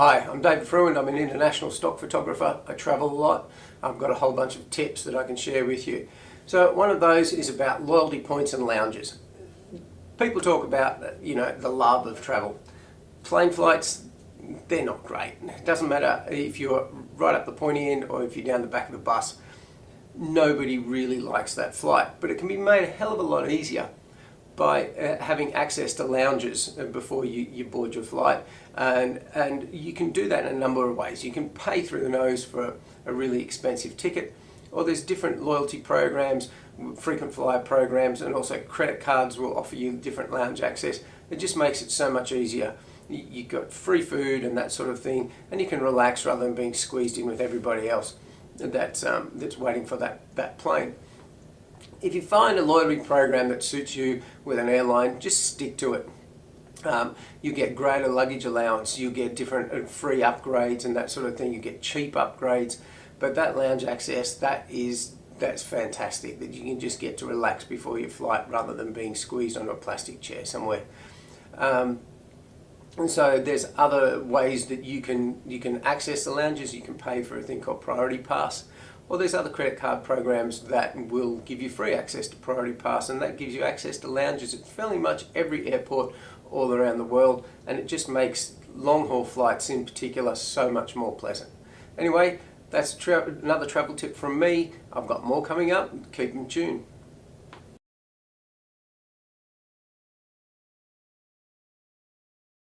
Hi, I'm David Fruin. I'm an international stock photographer. I travel a lot. I've got a whole bunch of tips that I can share with you. So one of those is about loyalty points and lounges. People talk about, the love of travel. Plane flights, they're not great. It doesn't matter if you're right up the pointy end or if you're down the back of the bus. Nobody really likes that flight, but it can be made a hell of a lot easier by having access to lounges before you board your flight, and you can do that in a number of ways. You can pay through the nose for a really expensive ticket, or there's different loyalty programs, frequent flyer programs, and also credit cards will offer you different lounge access. It just makes it so much easier. You've got free food and that sort of thing, and you can relax rather than being squeezed in with everybody else that's waiting for that plane. If you find a loyalty program that suits you with an airline, just stick to it. You get greater luggage allowance, you get different free upgrades and that sort of thing, you get cheap upgrades, but that lounge access, that's fantastic, that you can just get to relax before your flight rather than being squeezed onto a plastic chair somewhere. And so there's other ways that you can access the lounges. You can pay for a thing called Priority Pass, or there's other credit card programs that will give you free access to Priority Pass, and that gives you access to lounges at fairly much every airport all around the world, and it just makes long haul flights in particular so much more pleasant. Anyway, that's another travel tip from me. I've got more coming up. Keep in tune.